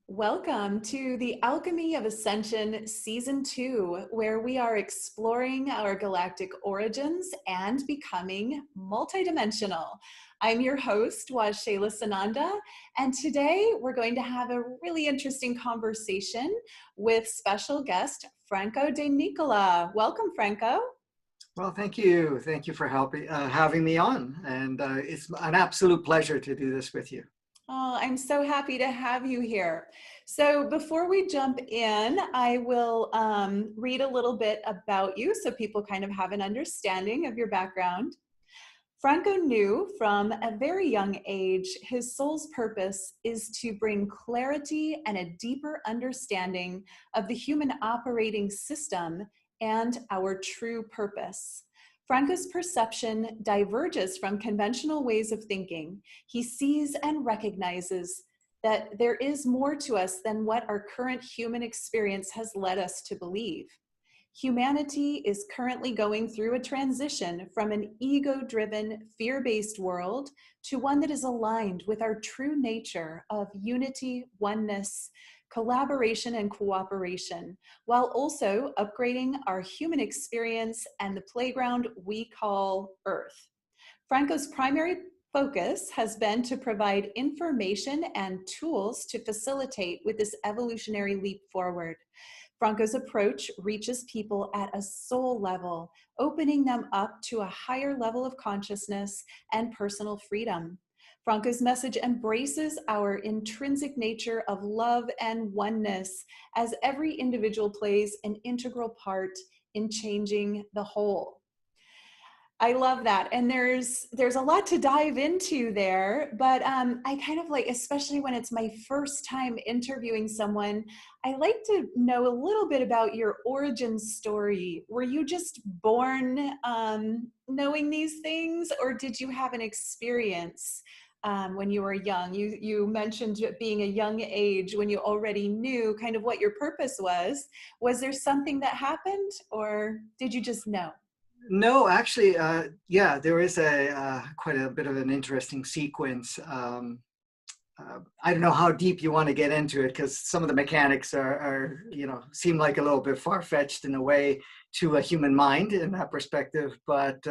Welcome to the Alchemy of Ascension Season 2, where we are exploring our galactic origins and becoming multidimensional. I'm your host, Waxela Sananda, and today we're going to have a really interesting conversation with special guest Franco DeNicola. Welcome, Franco. Well, thank you. Thank you for having me on. And it's an absolute pleasure to do this with you. Oh, I'm so happy to have you here. So before we jump in, I will read a little bit about you so people kind of have an understanding of your background. Franco knew from a very young age his soul's purpose is to bring clarity and a deeper understanding of the human operating system and our true purpose. Franco's perception diverges from conventional ways of thinking. He sees and recognizes that there is more to us than what our current human experience has led us to believe. Humanity is currently going through a transition from an ego-driven, fear-based world to one that is aligned with our true nature of unity, oneness, collaboration, and cooperation, while also upgrading our human experience and the playground we call Earth. Franco's primary focus has been to provide information and tools to facilitate with this evolutionary leap forward. Franco's approach reaches people at a soul level, opening them up to a higher level of consciousness and personal freedom. Franco's message embraces our intrinsic nature of love and oneness, as every individual plays an integral part in changing the whole. I love that. And there's a lot to dive into there, but I kind of like, especially when it's my first time interviewing someone, I like to know a little bit about your origin story. Were you just born knowing these things, or did you have an experience when you were young? You mentioned it being a young age when you already knew kind of what your purpose was. Was there something that happened, or did you just know? No, actually, yeah, there is quite a bit of an interesting sequence. I don't know how deep you want to get into it, because some of the mechanics are, seem like a little bit far-fetched in a way to a human mind in that perspective. But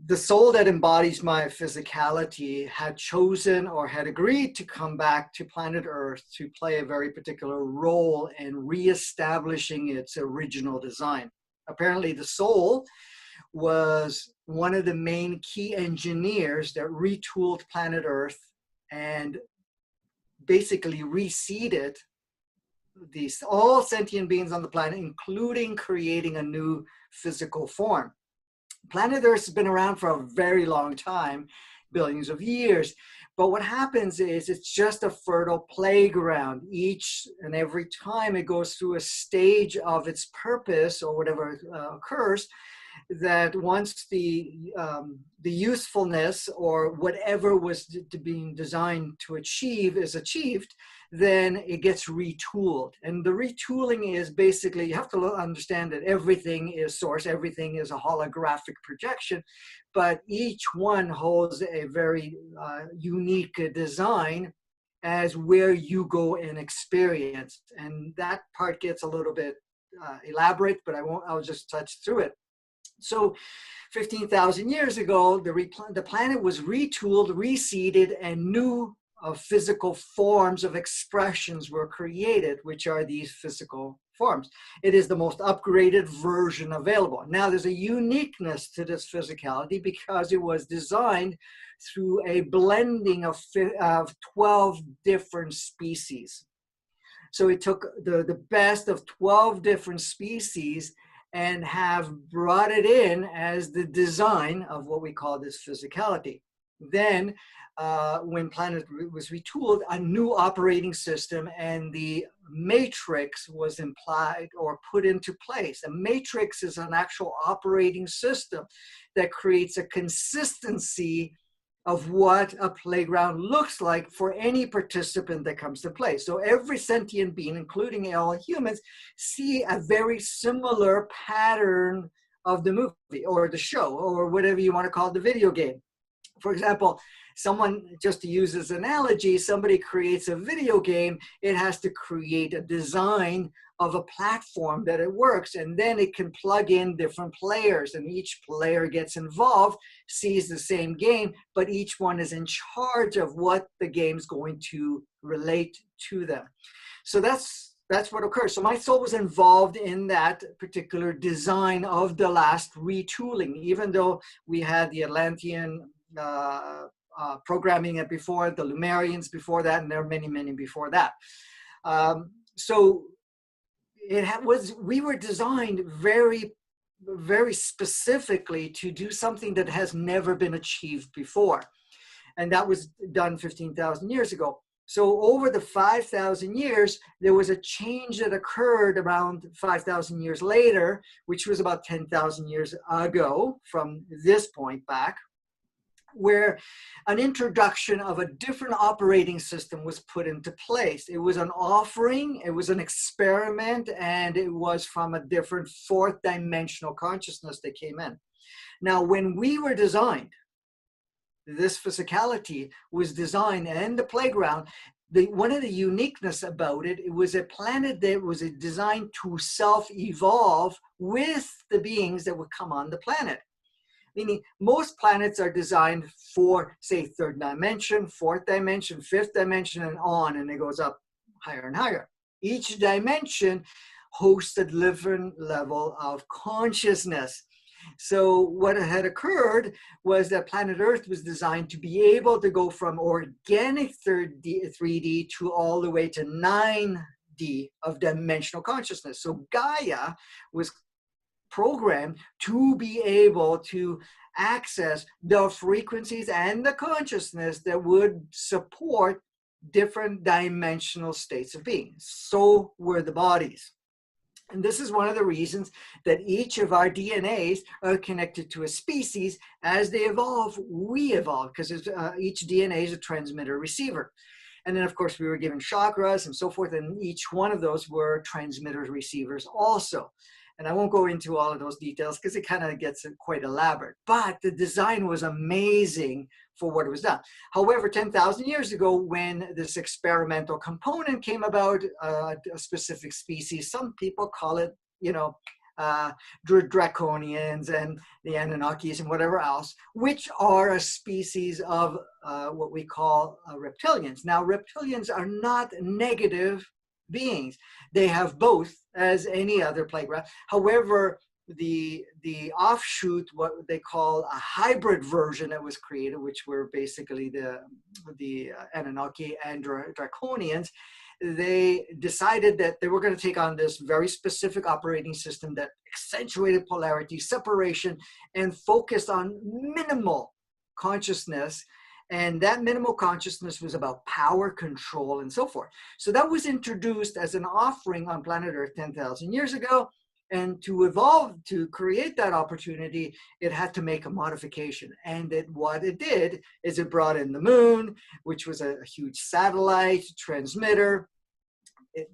the soul that embodies my physicality had chosen or had agreed to come back to planet Earth to play a very particular role in reestablishing its original design. Apparently, the soul was one of the main key engineers that retooled planet Earth and basically reseeded all sentient beings on the planet, including creating a new physical form. Planet Earth has been around for a very long time, billions of years. But what happens is it's just a fertile playground. Each and every time it goes through a stage of its purpose or whatever occurs, that once the usefulness or whatever was being designed to achieve is achieved, then it gets retooled. And the retooling is basically, you have to understand that everything is source, everything is a holographic projection, but each one holds a very unique design as where you go and experience. And that part gets a little bit elaborate, but I'll just touch through it. So 15,000 years ago, the planet was retooled, reseeded, and new physical forms of expressions were created, which are these physical forms. It is the most upgraded version available. Now, there's a uniqueness to this physicality because it was designed through a blending of 12 different species. So it took the best of 12 different species and have brought it in as the design of what we call this physicality. Then, when planet was retooled, a new operating system and the matrix was implied or put into place. A matrix is an actual operating system that creates a consistency of what a playground looks like for any participant that comes to play. So every sentient being, including all humans, see a very similar pattern of the movie or the show or whatever you want to call it, the video game. For example, someone, just to use as an analogy, somebody creates a video game, it has to create a design of a platform that it works, and then it can plug in different players, and each player gets involved, sees the same game, but each one is in charge of what the game's going to relate to them. So that's what occurs. So my soul was involved in that particular design of the last retooling, even though we had the Atlantean programming it before, the Lemurians before that, and there are many, many before that. So we were designed very, very specifically to do something that has never been achieved before. And that was done 15,000 years ago. So over the 5,000 years, there was a change that occurred around 5,000 years later, which was about 10,000 years ago from this point back, where an introduction of a different operating system was put into place. It was an offering, it was an experiment, and it was from a different fourth dimensional consciousness that came in. Now, when we were designed, this physicality was designed, and the playground, one of the uniqueness about it, it was a planet that was designed to self-evolve with the beings that would come on the planet. Meaning most planets are designed for, say, third dimension, fourth dimension, fifth dimension, and on, and it goes up higher and higher. Each dimension hosts a different level of consciousness. So what had occurred was that planet Earth was designed to be able to go from organic 3D to all the way to 9D of dimensional consciousness. So Gaia was programmed to be able to access the frequencies and the consciousness that would support different dimensional states of being. So were the bodies. And this is one of the reasons that each of our DNAs are connected to a species. As they evolve, we evolve, because each DNA is a transmitter receiver. And then, of course, we were given chakras and so forth, and each one of those were transmitters receivers also. And I won't go into all of those details because it kind of gets quite elaborate. But the design was amazing for what it was done. However, 10,000 years ago, when this experimental component came about, a specific species, some people call it, Draconians and the Anunnakis and whatever else, which are a species of what we call reptilians. Now, reptilians are not negative beings. They have both, as any other playground. However, the offshoot, what they call a hybrid version that was created, which were basically the Anunnaki and Draconians, they decided that they were going to take on this very specific operating system that accentuated polarity, separation, and focused on minimal consciousness. And that minimal consciousness was about power, control, and so forth. So that was introduced as an offering on planet Earth 10,000 years ago. And to evolve, to create that opportunity, it had to make a modification. And what it did is it brought in the moon, which was a huge satellite transmitter.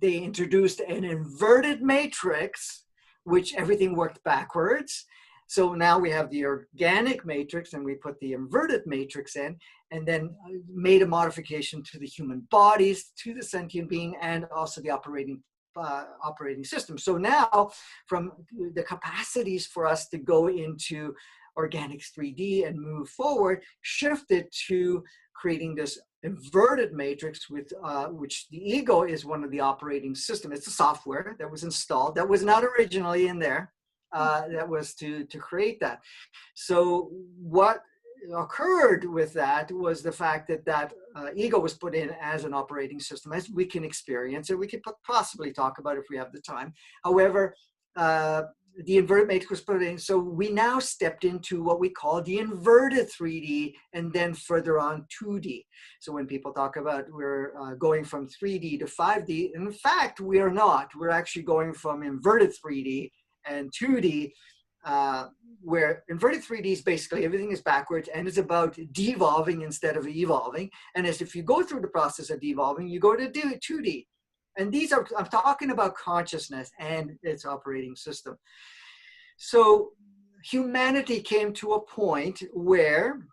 They introduced an inverted matrix, which everything worked backwards. So now we have the organic matrix, and we put the inverted matrix in, and then made a modification to the human bodies, to the sentient being, and also the operating system. So now, from the capacities for us to go into organics 3D and move forward, shifted to creating this inverted matrix with which the ego is one of the operating system. It's a software that was installed that was not originally in there. That was to create that. So what occurred with that was the fact that ego was put in as an operating system, as we can experience it. We could possibly talk about it if we have the time. However, the inverted matrix was put in. So we now stepped into what we call the inverted 3D, and then further on 2D. So when people talk about we're going from 3D to 5D, in fact, we are not. We're actually going from inverted 3D and 2D, where inverted 3D is basically everything is backwards and it's about devolving instead of evolving. And as if you go through the process of devolving, you go to 2D. And these are, I'm talking about consciousness and its operating system. So humanity came to a point where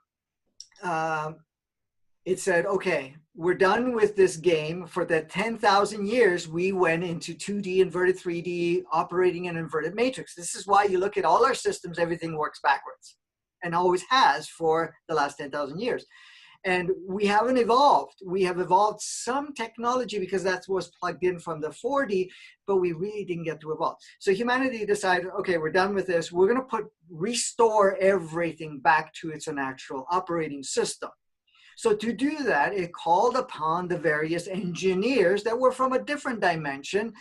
it said, okay, we're done with this game. For the 10,000 years, we went into 2D, inverted 3D, operating an inverted matrix. This is why you look at all our systems, everything works backwards and always has for the last 10,000 years. And we haven't evolved. We have evolved some technology because that was plugged in from the 4D, but we really didn't get to evolve. So humanity decided, okay, we're done with this. We're going to restore everything back to its natural operating system. So to do that, it called upon the various engineers that were from a different dimension,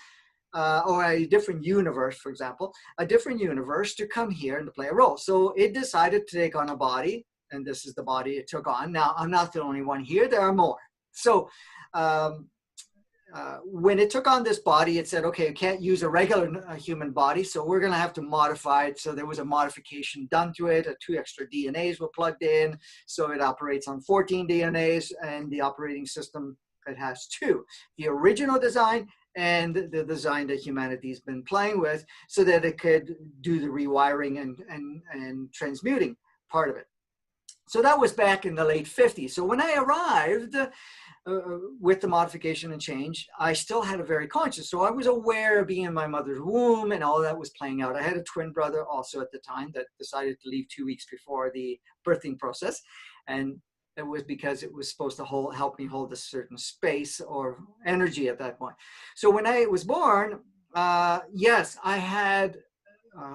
or a different universe, for example, a different universe to come here and to play a role. So it decided to take on a body, and this is the body it took on. Now, I'm not the only one here. There are more. So when it took on this body, it said, okay, you can't use a regular human body, so we're going to have to modify it. So there was a modification done to it. 2 extra DNAs were plugged in, so it operates on 14 DNAs, and the operating system, it has 2. The original design and the design that humanity's been playing with, so that it could do the rewiring and transmuting part of it. So that was back in the late 50s. So when I arrived with the modification and change, I still had a very conscious. So I was aware of being in my mother's womb and all that was playing out. I had a twin brother also at the time that decided to leave 2 weeks before the birthing process. And it was because it was supposed to help me hold a certain space or energy at that point. So when I was born, yes, I had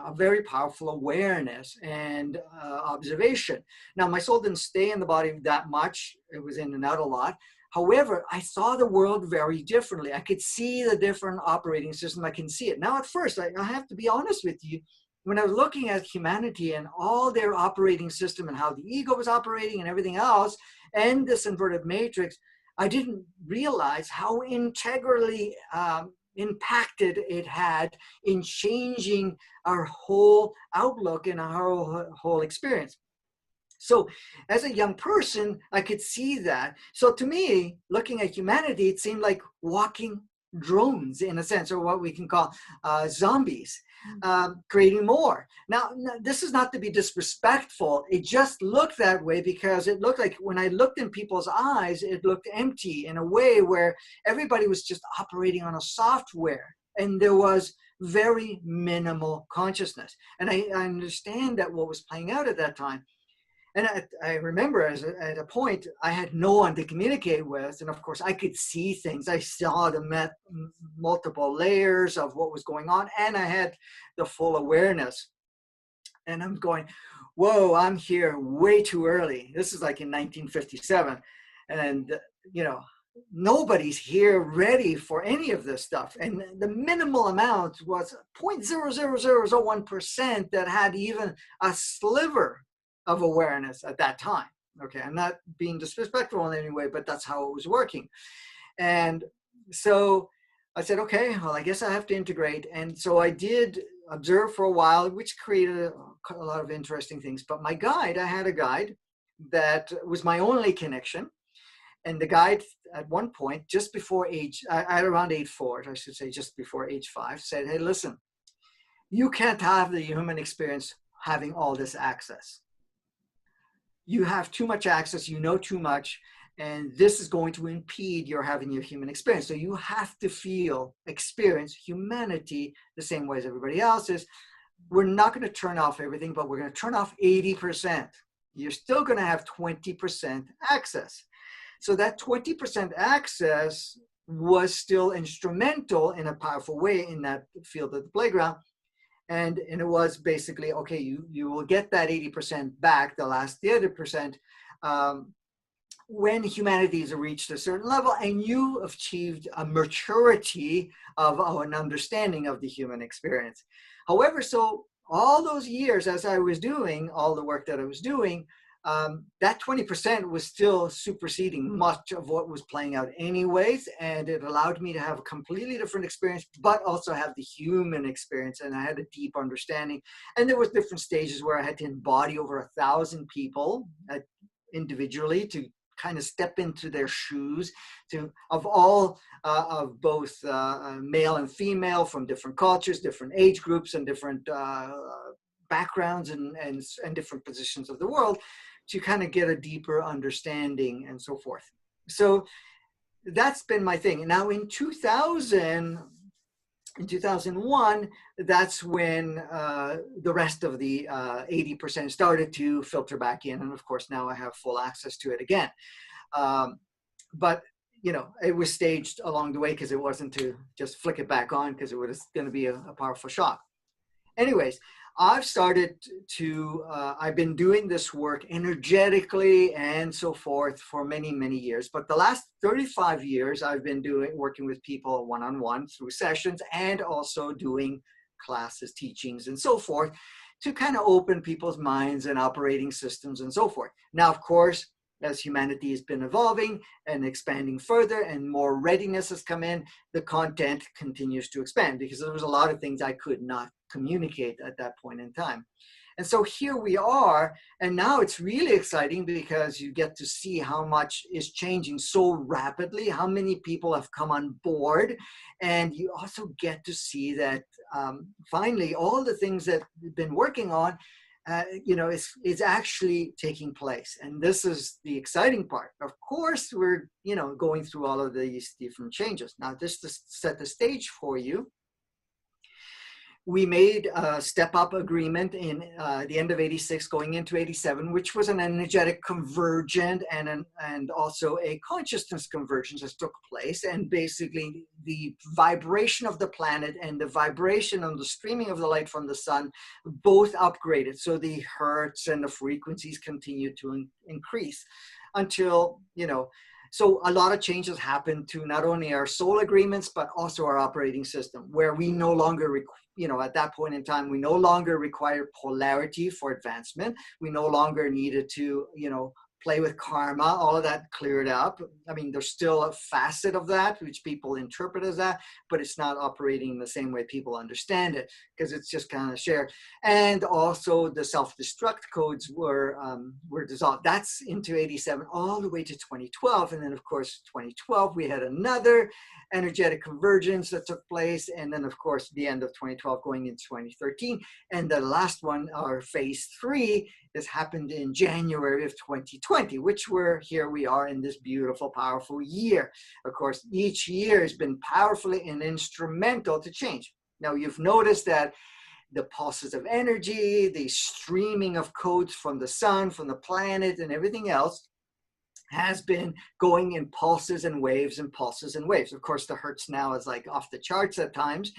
a very powerful awareness and observation. Now, my soul didn't stay in the body that much. It was in and out a lot. However, I saw the world very differently. I could see the different operating system. I can see it. Now, at first, I have to be honest with you. When I was looking at humanity and all their operating system and how the ego was operating and everything else, and this inverted matrix, I didn't realize how integrally impacted it had in changing our whole outlook and our whole experience. So as a young person, I could see that. So to me, looking at humanity, it seemed like walking drones in a sense, or what we can call zombies, creating more. Now, this is not to be disrespectful. It just looked that way because it looked like when I looked in people's eyes, it looked empty in a way where everybody was just operating on a software and there was very minimal consciousness. And I understand that what was playing out at that time. And I remember at a point, I had no one to communicate with. And of course, I could see things. I saw the multiple layers of what was going on. And I had the full awareness. And I'm going, whoa, I'm here way too early. This is like in 1957. And, you know, nobody's here ready for any of this stuff. And the minimal amount was 0.00001% that had even a sliver of awareness at that time. Okay, I'm not being disrespectful in any way, but that's how it was working. And so I said, okay, well, I guess I have to integrate. And so I did observe for a while, which created a lot of interesting things. But my guide, I had a guide that was my only connection. And the guide at one point, just before at around age 4, I should say just before age 5, said, hey, listen, you can't have the human experience having all this access. You have too much access, you know too much, and this is going to impede your having your human experience. So you have to experience humanity the same way as everybody else is. We're not going to turn off everything, but we're going to turn off 80%. You're still going to have 20% access. So that 20% access was still instrumental in a powerful way in that field of the playground. And it was basically, okay, you will get that 80% back, the other percent, when humanity has reached a certain level and you achieved a maturity of an understanding of the human experience. However, so all those years as I was doing all the work that I was doing, that 20% was still superseding much of what was playing out anyways, and it allowed me to have a completely different experience, but also have the human experience, and I had a deep understanding. And there was different stages where I had to embody over 1,000 people individually to kind of step into their shoes, of both male and female from different cultures, different age groups, and different backgrounds and different positions of the world, to kind of get a deeper understanding and so forth. So that's been my thing. Now in 2001, that's when the rest of the 80% started to filter back in. And of course, now I have full access to it again. But, you know, it was staged along the way because it wasn't to just flick it back on because it was going to be a powerful shock. Anyways, I've started to, I've been doing this work energetically and so forth for many, many years. But the last 35 years, I've been working with people one-on-one through sessions and also doing classes, teachings, and so forth to kind of open people's minds and operating systems and so forth. Now, of course, as humanity has been evolving and expanding further and more readiness has come in, the content continues to expand because there was a lot of things I could not communicate at that point in time. And so here we are, and now it's really exciting because you get to see how much is changing so rapidly, how many people have come on board, and you also get to see that finally all the things that we've been working on you know, is actually taking place. And this is the exciting part. Of course, we're, you know, going through all of these different changes. Now, just to set the stage for you, we made a step-up agreement in the end of 86 going into 87, which was an energetic convergence and also a consciousness convergence that took place. And basically the vibration of the planet and the vibration on the streaming of the light from the sun both upgraded. So the hertz and the frequencies continued to increase until, you know, so a lot of changes happened to not only our soul agreements, but also our operating system, where we no longer, you know, at that point in time, we no longer required polarity for advancement. We no longer needed to, you know, play with karma. All of that cleared up. I mean, there's still a facet of that, which people interpret as that, but it's not operating the same way people understand it because it's just kind of shared. And also the self-destruct codes were dissolved. That's into 87 all the way to 2012. And then of course, 2012, we had another energetic convergence that took place. And then of course, the end of 2012 going into 2013. And the last one, our phase 3, has happened in January of 2020, which here we are in this beautiful, powerful year. Of course, each year has been powerfully and instrumental to change. Now, you've noticed that the pulses of energy, the streaming of codes from the sun, from the planet, and everything else has been going in pulses and waves and pulses and waves. Of course, the hertz now is like off the charts at times.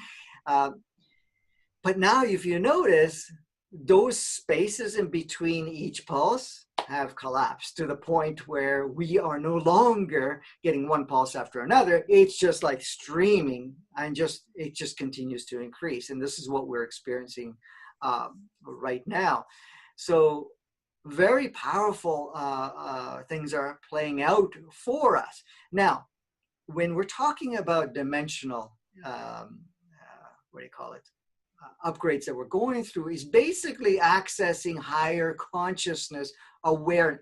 But now, if you notice, those spaces in between each pulse have collapsed to the point where we are no longer getting one pulse after another. It's just like streaming and it just continues to increase. And this is what we're experiencing right now. So very powerful things are playing out for us. Now, when we're talking about dimensional, what do you call it? Upgrades that we're going through is basically accessing higher consciousness,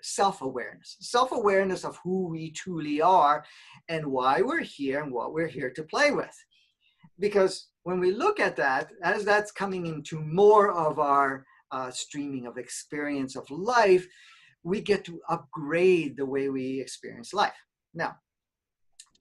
self-awareness of who we truly are and why we're here and what we're here to play with. Because when we look at that, as that's coming into more of our streaming of experience of life, we get to upgrade the way we experience life. Now,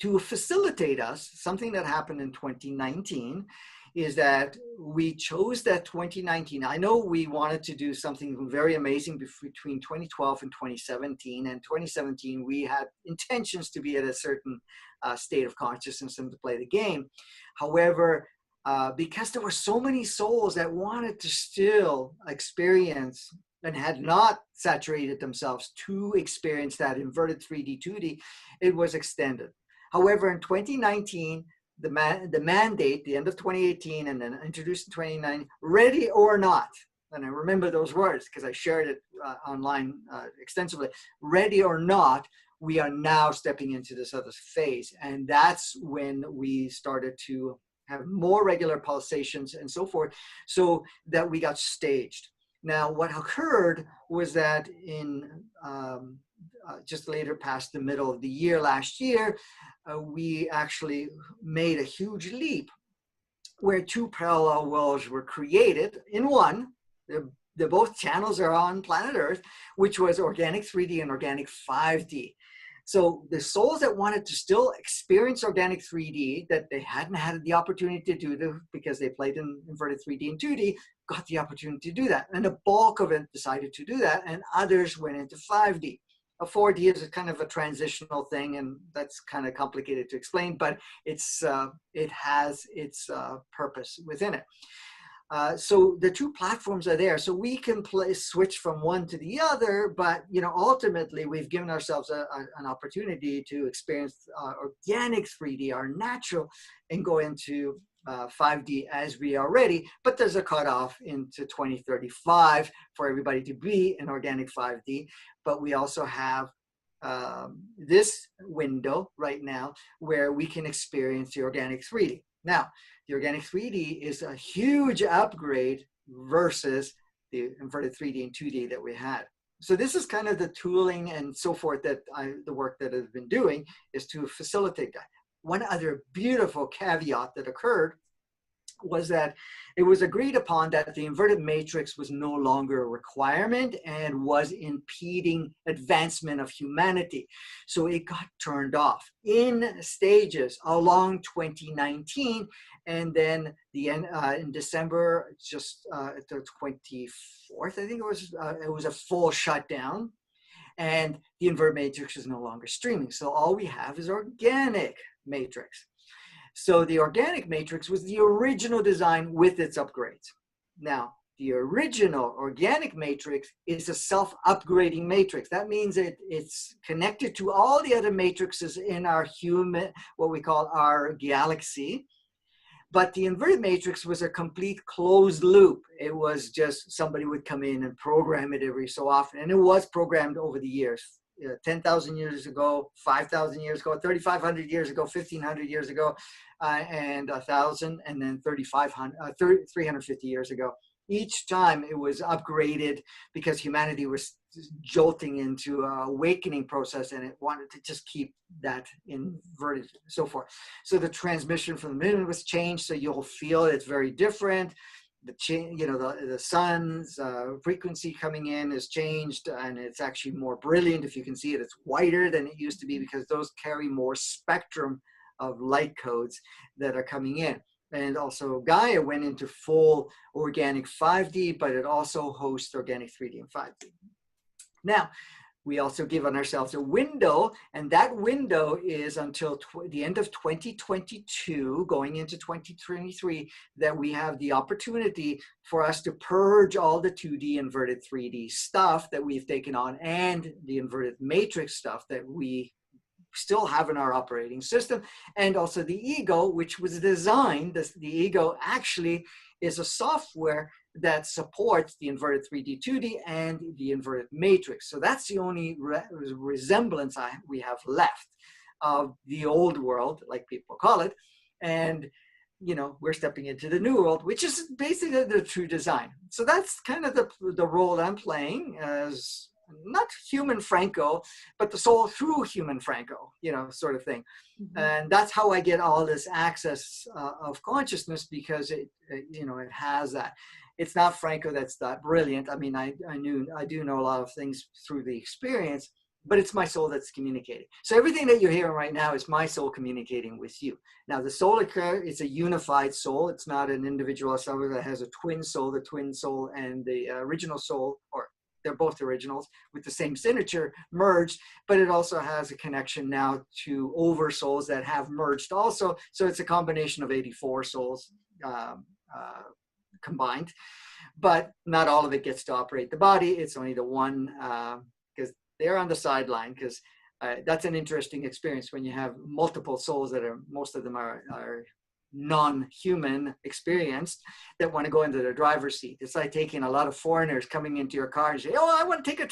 to facilitate us, something that happened in 2019 is that we chose that 2019. I know we wanted to do something very amazing between 2012 and 2017. And 2017, we had intentions to be at a certain state of consciousness and to play the game. However, because there were so many souls that wanted to still experience and had not saturated themselves to experience that inverted 3D, 2D, it was extended. However, in 2019, the mandate, the end of 2018, and then introduced in 2019, ready or not, and I remember those words because I shared it online extensively, ready or not, we are now stepping into this other phase. And that's when we started to have more regular pulsations and so forth, so that we got staged. Now, what occurred was that in just later past the middle of the year last year, we actually made a huge leap where two parallel worlds were created in one. They're the both channels are on planet Earth, which was organic 3D and organic 5D. So the souls that wanted to still experience organic 3D that they hadn't had the opportunity to do because they played in inverted 3D and 2D got the opportunity to do that. And the bulk of it decided to do that, and others went into 5D. A 4D is a kind of a transitional thing, and that's kind of complicated to explain, but it has its purpose within it. So the two platforms are there, so we can switch from one to the other, but ultimately we've given ourselves an opportunity to experience organic 3D, our natural, and go into 5D as we are ready. But there's a cutoff into 2035 for everybody to be in organic 5D. But we also have this window right now where we can experience the organic 3D. Now, the organic 3D is a huge upgrade versus the inverted 3D and 2D that we had. So this is kind of the tooling and so forth that the work that I've been doing is to facilitate that. One other beautiful caveat that occurred was that it was agreed upon that the inverted matrix was no longer a requirement and was impeding advancement of humanity. So it got turned off in stages along 2019. And then in December, just the 24th, I think it was a full shutdown. And the inverted matrix is no longer streaming. So all we have is organic matrix. So the organic matrix was the original design with its upgrades. Now, the original organic matrix is a self-upgrading matrix. That means it's connected to all the other matrices in our what we call our galaxy. But the inverted matrix was a complete closed loop. It was just somebody would come in and program it every so often. And it was programmed over the years. 10,000 years ago, 5,000 years ago, 3,500 years ago, 1,500 years ago, and 1,000, and then 350 years ago. Each time it was upgraded because humanity was jolting into an awakening process, and it wanted to just keep that inverted and so forth. So the transmission from the moon was changed, so you'll feel it's very different. The sun's frequency coming in is changed, and it's actually more brilliant. If you can see it, it's whiter than it used to be because those carry more spectrum of light codes that are coming in. And also Gaia went into full organic 5D, but it also hosts organic 3D and 5D. Now, we also give ourselves a window, and that window is until the end of 2022, going into 2023, that we have the opportunity for us to purge all the 2D inverted 3D stuff that we've taken on and the inverted matrix stuff that we still have in our operating system, and also the ego, which was designed, the ego actually is a software that supports the inverted 3D, 2D, and the inverted matrix. So that's the only resemblance we have left of the old world, like people call it. And, we're stepping into the new world, which is basically the true design. So that's kind of the role I'm playing as not human Franco, but the soul through human Franco, sort of thing. Mm-hmm. And that's how I get all this access of consciousness, because it has that. It's not Franco that's that brilliant. I mean, I do know a lot of things through the experience, but it's my soul that's communicating. So everything that you're hearing right now is my soul communicating with you. Now, the soul is a unified soul. It's not an individual soul that has a twin soul. The twin soul and the original soul, or they're both originals with the same signature, merged, but it also has a connection now to over souls that have merged also. So it's a combination of 84 souls combined, but not all of it gets to operate the body. It's only the one, because they're on the sideline, because that's an interesting experience when you have multiple souls that most of them are non-human experienced, that want to go into the driver's seat. It's like taking a lot of foreigners coming into your car and say, oh, I want to take a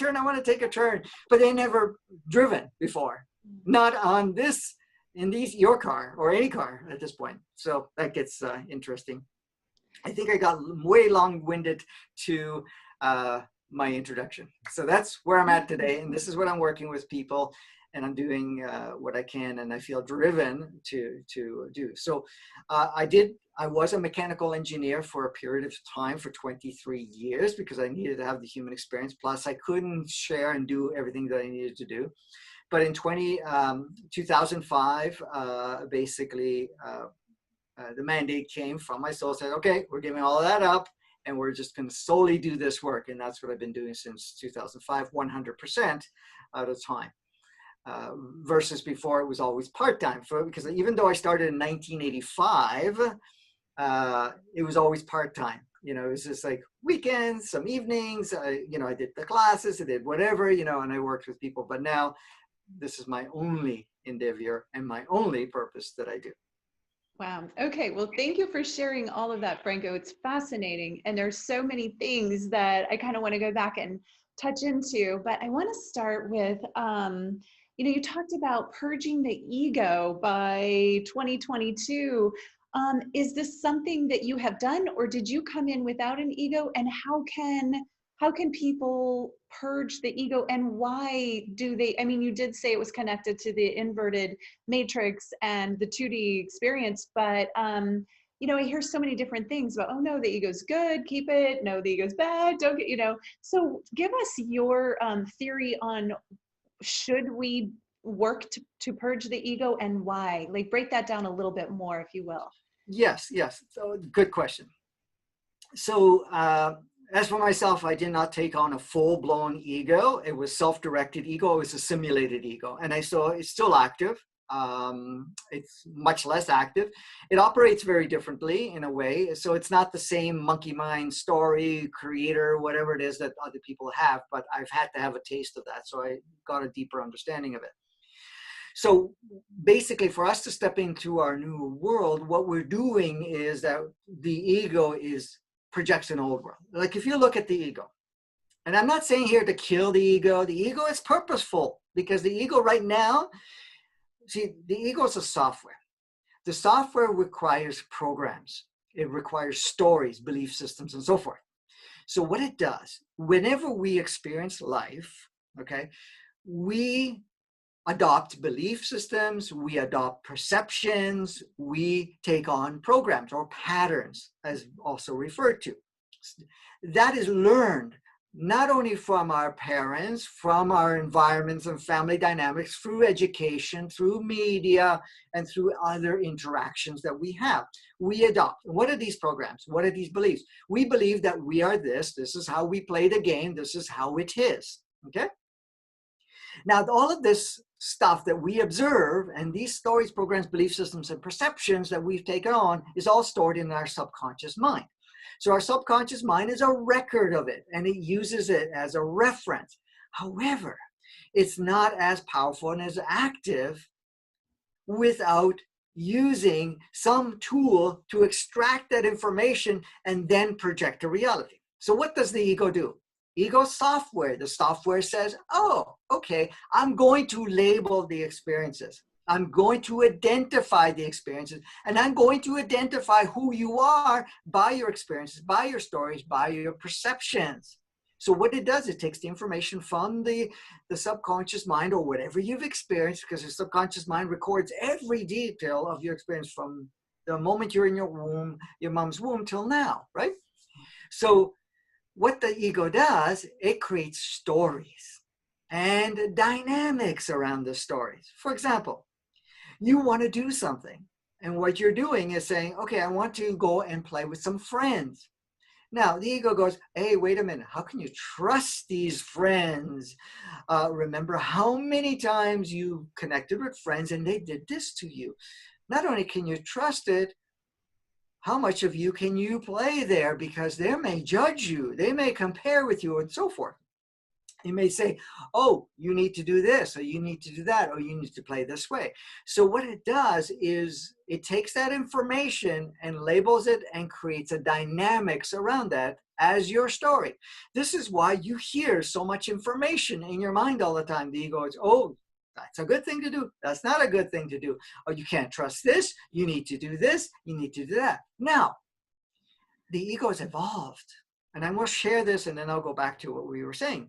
turn, but they never driven before, not on your car or any car at this point. So that gets interesting. I think I got way long-winded to my introduction. So that's where I'm at today, and this is what I'm working with people. and I'm doing what I can, and I feel driven to do. So I was a mechanical engineer for a period of time for 23 years because I needed to have the human experience. Plus, I couldn't share and do everything that I needed to do. But in 2005, basically, the mandate came from my soul, said, okay, we're giving all of that up, and we're just going to solely do this work. And that's what I've been doing since 2005, 100% at a time. Versus before it was always part-time, because even though I started in 1985, it was always part-time. You know, it was just like weekends, some evenings, you know, I did the classes, I did whatever, you know, and I worked with people. But now this is my only endeavor and my only purpose that I do. Wow. Okay. Well, thank you for sharing all of that, Franco. It's fascinating. And there's so many things that I kind of want to go back and touch into, but I want to start with, you know, you talked about purging the ego by 2022. Is this something that you have done, or did you come in without an ego? And how can people purge the ego, and why do they? I mean, you did say it was connected to the inverted matrix and the 2D experience, but you know, I hear so many different things about, oh no, the ego's good, keep it. No, the ego's bad, don't get, you know. So give us your theory on, should we work to purge the ego, and why? Like, break that down a little bit more, if you will. Yes, yes. So good question. So as for myself, I did not take on a full-blown ego. It was self-directed ego. It was a simulated ego. And I saw it's still active. It's much less active. It operates very differently in a way. So it's not the same monkey mind story, creator, whatever it is that other people have, but I've had to have a taste of that. So I got a deeper understanding of it. So basically, for us to step into our new world, what we're doing is that the ego projects an old world. Like if you look at the ego, and I'm not saying here to kill the ego is purposeful, because the ego right now, see, the ego is a software. The software requires programs. It requires stories, belief systems, and so forth. So what it does, whenever we experience life, okay, we adopt belief systems, we adopt perceptions, we take on programs or patterns, as also referred to. That is learned not only from our parents, from our environments and family dynamics, through education, through media, and through other interactions that we have. We adopt. What are these programs? What are these beliefs? We believe that we are this is how we play the game, this is how it is, okay? Now, all of this stuff that we observe, and these stories, programs, belief systems, and perceptions that we've taken on, is all stored in our subconscious mind. So our subconscious mind is a record of it, and it uses it as a reference. However, it's not as powerful and as active without using some tool to extract that information and then project a reality. So what does the ego do? Ego software. The software says, oh, okay, I'm going to label the experiences. I'm going to identify the experiences, and I'm going to identify who you are by your experiences, by your stories, by your perceptions. So what it does, it takes the information from the subconscious mind, or whatever you've experienced, because the subconscious mind records every detail of your experience from the moment you're in your womb, your mom's womb, till now, right? So what the ego does, it creates stories and dynamics around the stories. For example, you want to do something, and what you're doing is saying, okay, I want to go and play with some friends. Now, the ego goes, hey, wait a minute, how can you trust these friends? Remember how many times you connected with friends and they did this to you? Not only can you trust it, how much of you can you play there? Because they may judge you, they may compare with you, and so forth. You may say, oh, you need to do this, or you need to do that, or you need to play this way. So what it does is it takes that information and labels it and creates a dynamics around that as your story. This is why you hear so much information in your mind all the time. The ego is, oh, that's a good thing to do. That's not a good thing to do. Oh, you can't trust this. You need to do this. You need to do that. Now, the ego has evolved. And I'm going to share this, and then I'll go back to what we were saying.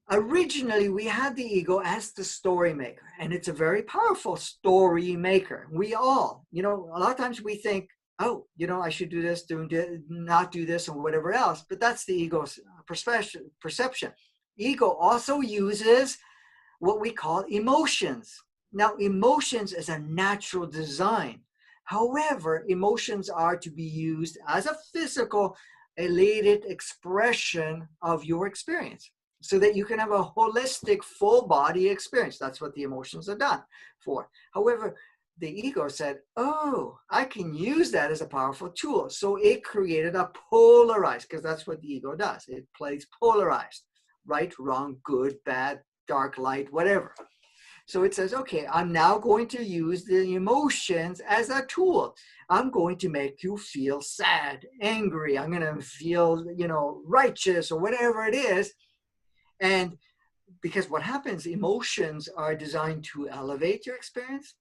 Originally, we had the ego as the story maker, and it's a very powerful story maker. We all, a lot of times we think, oh, I should do this, not do this, or whatever else. But that's the ego's perception. Ego also uses what we call emotions. Now, emotions is a natural design. However, emotions are to be used as a physical, elated expression of your experience, so that you can have a holistic, full body experience. That's what the emotions are done for. However, the ego said, oh, I can use that as a powerful tool. So it created a polarized, because that's what the ego does. It plays polarized, right, wrong, good, bad, dark, light, whatever. So it says, okay, I'm now going to use the emotions as a tool. I'm going to make you feel sad, angry. I'm going to feel, righteous, or whatever it is. And because what happens, emotions are designed to elevate your experience,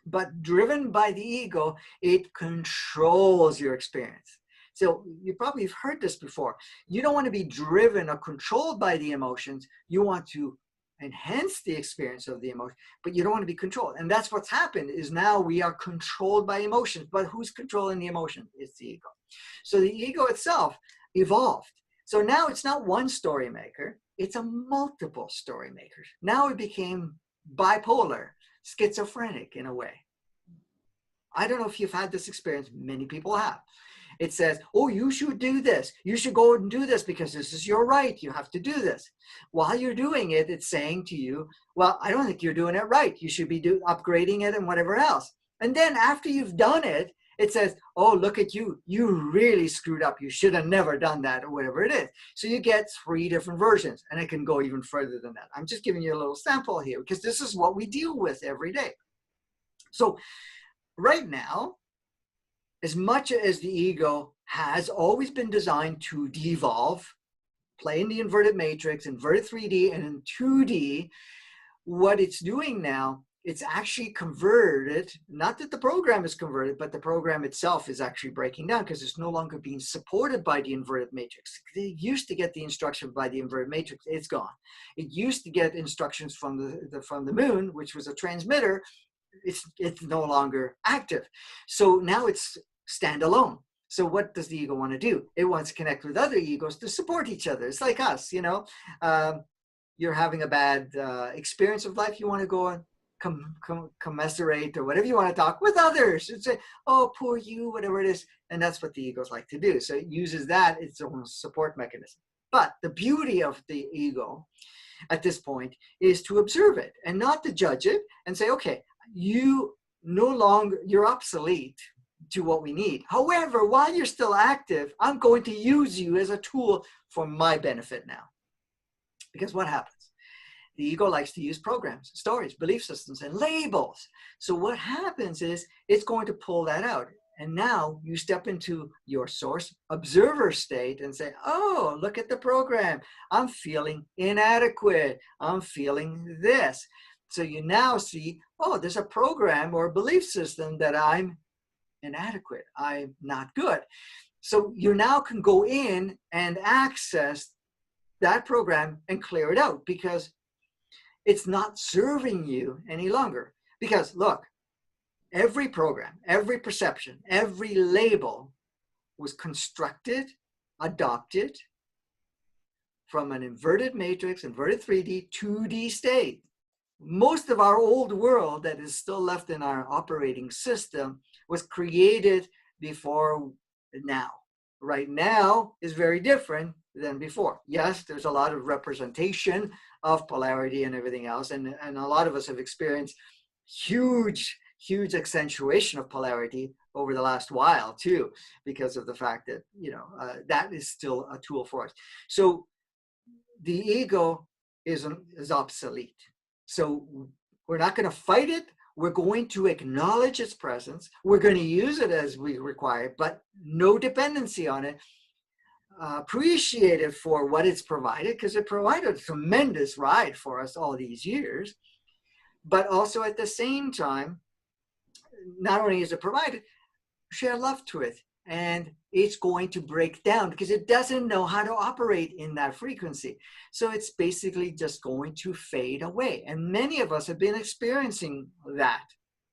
but driven by the ego, it controls your experience. So you probably have heard this before. You don't want to be driven or controlled by the emotions. You want to enhance the experience of the emotion, but you don't want to be controlled. And that's what's happened, is now we are controlled by emotions. But who's controlling the emotion? It's the ego. So the ego itself evolved. So now it's not one story maker, it's a multiple story maker. Now it became bipolar, schizophrenic in a way. I don't know if you've had this experience. Many people have. It says, oh, you should do this. You should go and do this because this is your right. You have to do this. While you're doing it, it's saying to you, well, I don't think you're doing it right. You should be upgrading it and whatever else. And then after you've done it, it says, oh, look at you. You really screwed up. You should have never done that, or whatever it is. So you get 3 different versions, and it can go even further than that. I'm just giving you a little sample here because this is what we deal with every day. So right now, as much as the ego has always been designed to devolve, play in the inverted matrix, inverted 3D, and in 2D, what it's doing now, it's actually converted, not that the program is converted, but the program itself is actually breaking down because it's no longer being supported by the inverted matrix. They used to get the instruction by the inverted matrix, it's gone. It used to get instructions from the moon, which was a transmitter. It's no longer active. So now it's standalone. So what does the ego want to do? It wants to connect with other egos to support each other. It's like us, you're having a bad experience of life. You want to go and commiserate or whatever you want to talk with others and say, oh, poor you, whatever it is. And that's what the egos like to do. So it uses that, its own support mechanism. But the beauty of the ego at this point is to observe it and not to judge it and say, okay, you're obsolete to what we need. However, while you're still active, I'm going to use you as a tool for my benefit now. Because what happens? The ego likes to use programs, stories, belief systems, and labels. So what happens is it's going to pull that out. And now you step into your source observer state and say, oh, look at the program. I'm feeling inadequate. I'm feeling this. So you now see, oh, there's a program or a belief system that I'm inadequate. I'm not good. So you now can go in and access that program and clear it out because it's not serving you any longer. Because look, every program, every perception, every label was constructed, adopted from an inverted matrix, inverted 3D, 2D state. Most of our old world that is still left in our operating system was created before now. Right now is very different than before. Yes, there's a lot of representation of polarity and everything else. And a lot of us have experienced huge accentuation of polarity over the last while too, because of the fact that, that is still a tool for us. So the ego is obsolete. So we're not going to fight it. We're going to acknowledge its presence. We're going to use it as we require, but no dependency on it. Appreciate it for what it's provided, because it provided a tremendous ride for us all these years. But also at the same time, not only is it provided, share love to it. and it's going to break down because it doesn't know how to operate in that frequency. So it's basically just going to fade away. And many of us have been experiencing that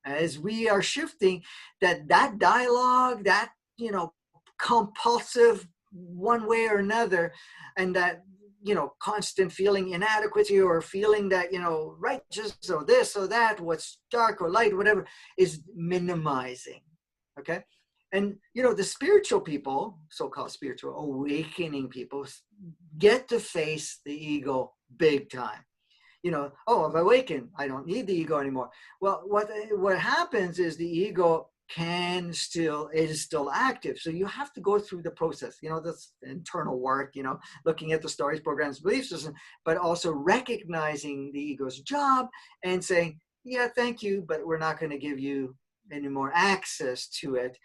as we are shifting, that dialogue, that, compulsive one way or another, and that, constant feeling inadequacy or feeling that, righteous or this or that, what's dark or light, whatever, is minimizing. Okay. And, the spiritual people, so-called spiritual awakening people, get to face the ego big time. Oh, I've awakened. I don't need the ego anymore. Well, what happens is the ego is still active. So you have to go through the process, this internal work, looking at the stories, programs, belief system, but also recognizing the ego's job and saying, yeah, thank you, but we're not going to give you any more access to it,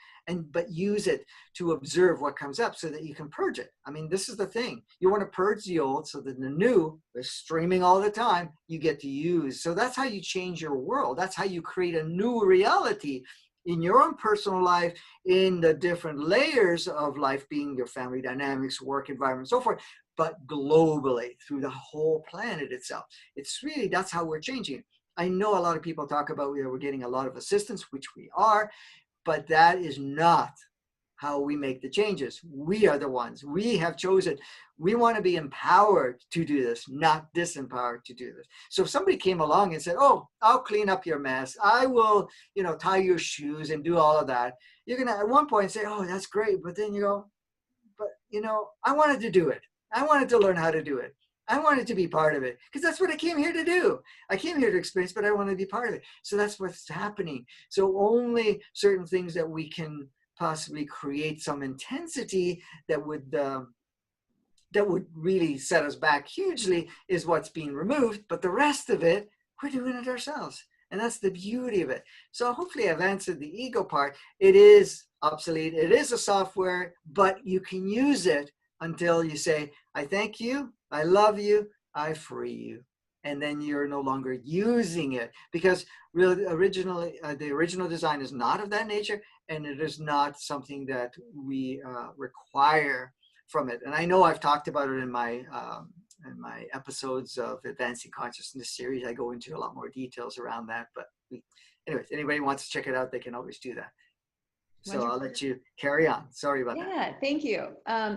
but use it to observe what comes up so that you can purge it. I mean, this is the thing. You want to purge the old so that the new is streaming all the time, you get to use. So that's how you change your world. That's how you create a new reality in your own personal life, in the different layers of life, being your family dynamics, work environment, so forth, but globally through the whole planet itself. It's really, that's how we're changing it. I know a lot of people talk about we're getting a lot of assistance, which we are, but that is not how we make the changes. We are the ones. We have chosen. We want to be empowered to do this, not disempowered to do this. So if somebody came along and said, oh, I'll clean up your mess, I will, tie your shoes and do all of that, you're going to at one point say, oh, that's great. But then you go, but, I wanted to do it. I wanted to learn how to do it. I wanted to be part of it because that's what I came here to do. I came here to experience, but I want to be part of it. So that's what's happening. So only certain things that we can possibly create some intensity that would really set us back hugely is what's being removed. But the rest of it, we're doing it ourselves. And that's the beauty of it. So hopefully I've answered the ego part. It is obsolete. It is a software, but you can use it until you say, I thank you, I love you, I free you. And then you're no longer using it because really originally, the original design is not of that nature, and it is not something that we require from it. And I know I've talked about it in my episodes of Advancing Consciousness series. I go into a lot more details around that. But anyways, anybody wants to check it out, they can always do that. So Wonderful. I'll let you carry on. Sorry about that. Yeah, thank you.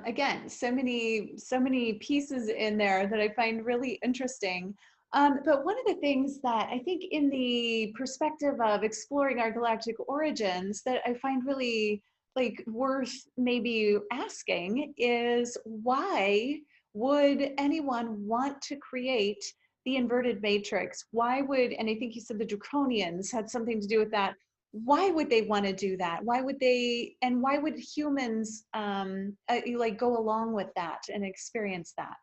Again, so many pieces in there that I find really interesting. But one of the things that I think in the perspective of exploring our galactic origins that I find really worth maybe asking is, why would anyone want to create the inverted matrix? Why would, and I think you said the draconians had something to do with that. Why would they want to do that? Why would they, and why would humans go along with that and experience that?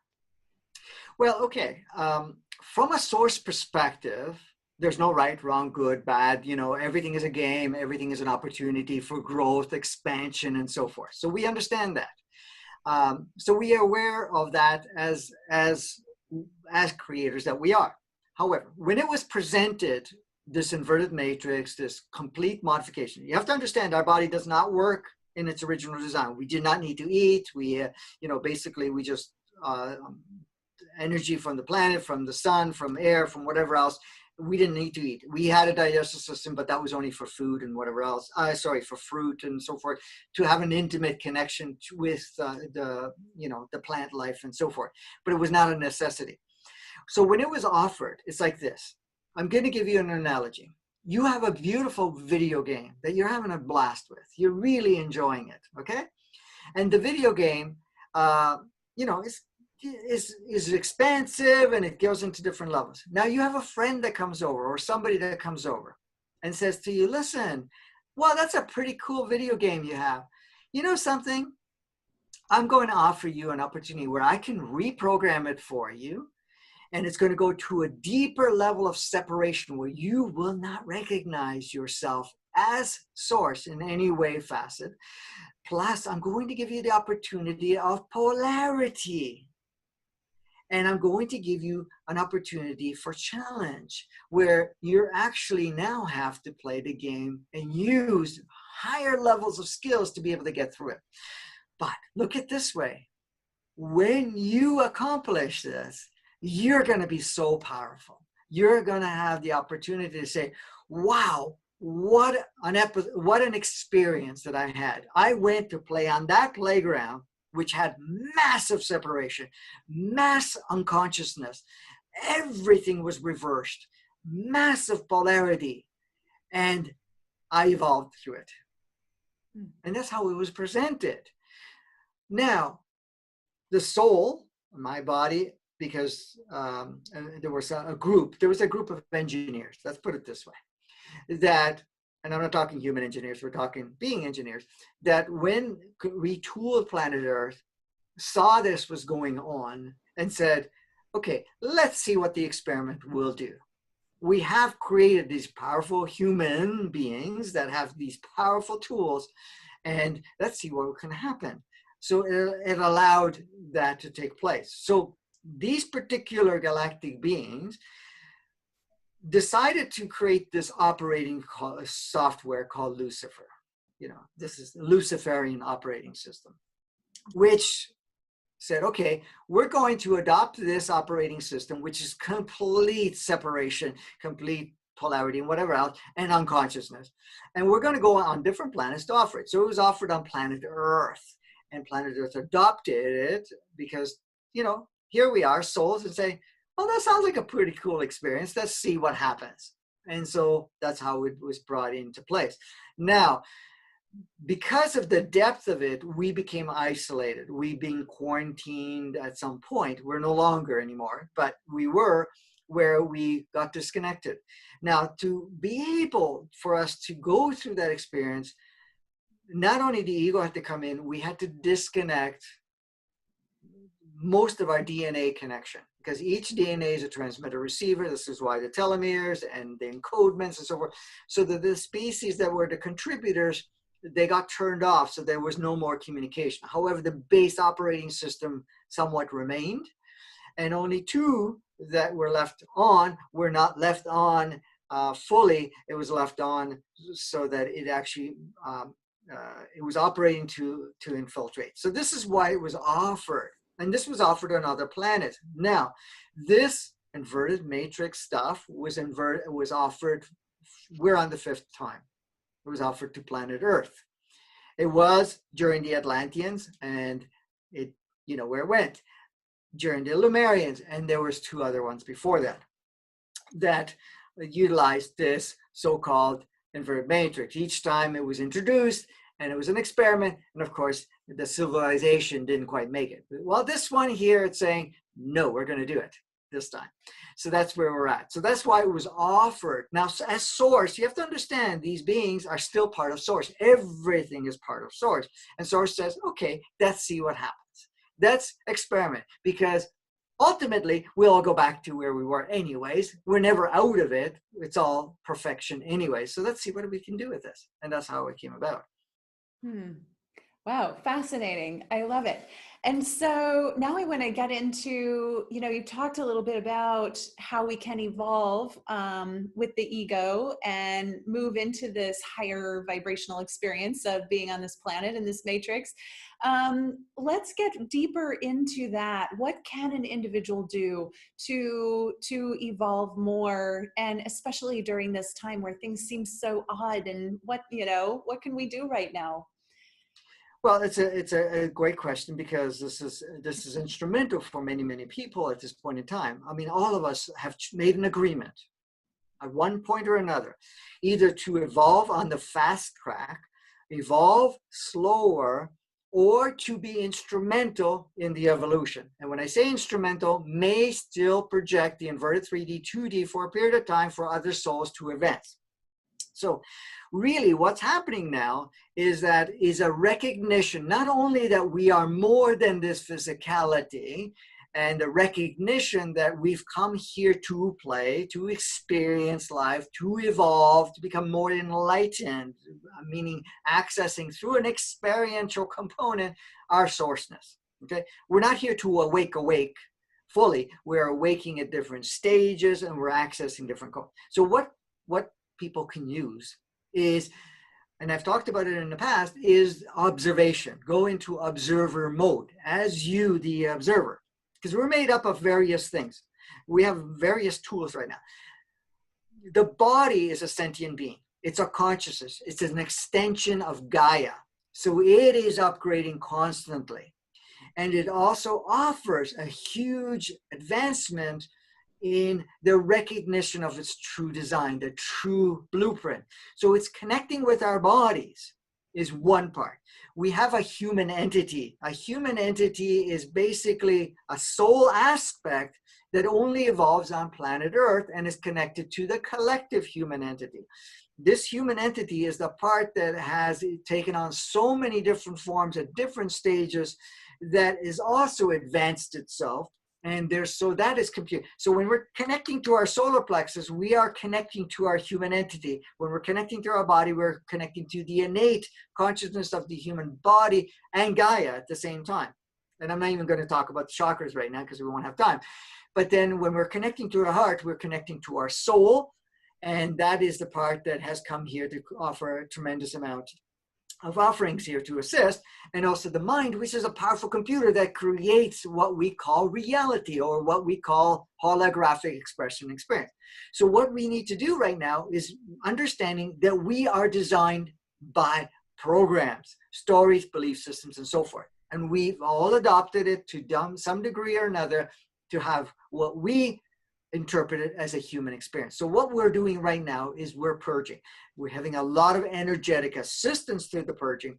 Well, okay. From a source perspective, there's no right, wrong, good, bad. Everything is a game. Everything is an opportunity for growth, expansion, and so forth. So we understand that. So we are aware of that as creators that we are. However, when it was presented, this inverted matrix, this complete modification, you have to understand our body does not work in its original design. We did not need to eat. We, basically we just energy from the planet, from the sun, from air, from whatever else. We didn't need to eat. We had a digestive system, but that was only for food and whatever else. For fruit and so forth, to have an intimate connection with the plant life and so forth. But it was not a necessity. So when it was offered, it's like this. I'm going to give you an analogy. You have a beautiful video game that you're having a blast with. You're really enjoying it, okay? And the video game, is expansive and it goes into different levels. Now you have a friend that comes over or somebody that comes over and says to you, listen, well, that's a pretty cool video game you have. You know something? I'm going to offer you an opportunity where I can reprogram it for you. And it's going to go to a deeper level of separation where you will not recognize yourself as source in any way, facet. Plus, I'm going to give you the opportunity of polarity. And I'm going to give you an opportunity for challenge where you actually now have to play the game and use higher levels of skills to be able to get through it. But look at it this way. When you accomplish this, you're going to be so powerful. You're going to have the opportunity to say, wow, what an experience that I had. I went to play on that playground, which had massive separation, mass unconsciousness. Everything was reversed, massive polarity, and I evolved through it. And that's how it was presented. Now, the soul, my body, because there was a group of engineers, let's put it this way, that, and I'm not talking human engineers, we're talking being engineers, that when we retooled planet Earth, saw this was going on and said, okay, let's see what the experiment will do. We have created these powerful human beings that have these powerful tools, and let's see what can happen. So it allowed that to take place. So these particular galactic beings decided to create this operating software called Lucifer. This is the Luciferian operating system, which said, okay, we're going to adopt this operating system, which is complete separation, complete polarity and whatever else, and unconsciousness. And we're going to go on different planets to offer it. So it was offered on planet Earth, and planet Earth adopted it because, here we are, souls, and say, well, that sounds like a pretty cool experience. Let's see what happens. And so that's how it was brought into place. Now, because of the depth of it, we became isolated. We being quarantined at some point. We're no longer anymore, but we were, where we got disconnected. Now, to be able for us to go through that experience, not only the ego had to come in, we had to disconnect most of our DNA connection, because each DNA is a transmitter receiver. This is why the telomeres and the encodements and so forth. So that the species that were the contributors, they got turned off, so there was no more communication. However, the base operating system somewhat remained, and only two that were left on were not left on fully. It was left on so that it actually it was operating to infiltrate. So this is why it was offered, and this was offered on other planets. Now, this inverted matrix stuff was offered. We're on the 5th time. It was offered to planet Earth. It was during the Atlanteans, and it, where it went. During the Lemurians, and there was 2 other ones before that utilized this so-called inverted matrix. Each time it was introduced, and it was an experiment, and of course, the civilization didn't quite make it. Well, this one here, it's saying, no, we're going to do it this time. So that's where we're at. So that's why it was offered. Now, as Source, you have to understand these beings are still part of Source. Everything is part of Source. And Source says, okay, let's see what happens. Let's experiment, because ultimately we'll all go back to where we were anyways. We're never out of it. It's all perfection anyway. So let's see what we can do with this. And that's how it came about. Wow, fascinating. I love it. And so now I want to get into, you've talked a little bit about how we can evolve with the ego and move into this higher vibrational experience of being on this planet in this matrix. Let's get deeper into that. What can an individual do to evolve more, and especially during this time where things seem so odd, and what can we do right now? Well, it's a great question, because this is instrumental for many people at this point in time. I mean, all of us have made an agreement at one point or another, either to evolve on the fast track, evolve slower, or to be instrumental in the evolution. And when I say instrumental, may still project the inverted 3D, 2D for a period of time for other souls to advance. So really what's happening now is a recognition, not only that we are more than this physicality, and a recognition that we've come here to play, to experience life, to evolve, to become more enlightened, meaning accessing through an experiential component our sourceness. Okay, we're not here to awake, fully. We're awaking at different stages and we're accessing different codes. So what people can use is, and I've talked about it in the past, is observation. Go into observer mode as you, the observer, because we're made up of various things. We have various tools right now. The body is a sentient being. It's a consciousness. It's an extension of Gaia. So it is upgrading constantly. And it also offers a huge advancement in the recognition of its true design, the true blueprint. So it's connecting with our bodies is one part. We have a human entity. A human entity is basically a soul aspect that only evolves on planet Earth and is connected to the collective human entity. This human entity is the part that has taken on so many different forms at different stages that is also advanced itself. And so that is compute. So when we're connecting to our solar plexus, we are connecting to our human entity. When we're connecting to our body, we're connecting to the innate consciousness of the human body and Gaia at the same time. And I'm not even going to talk about the chakras right now because we won't have time. But then when we're connecting to our heart, we're connecting to our soul. And that is the part that has come here to offer a tremendous amount of offerings here to assist. And also the mind, which is a powerful computer that creates what we call reality, or what we call holographic expression experience. So what we need to do right now is understanding that we are designed by programs, stories, belief systems, and so forth. And we've all adopted it to some degree or another to have what we interpret it as a human experience. So what we're doing right now is we're purging. We're having a lot of energetic assistance through the purging.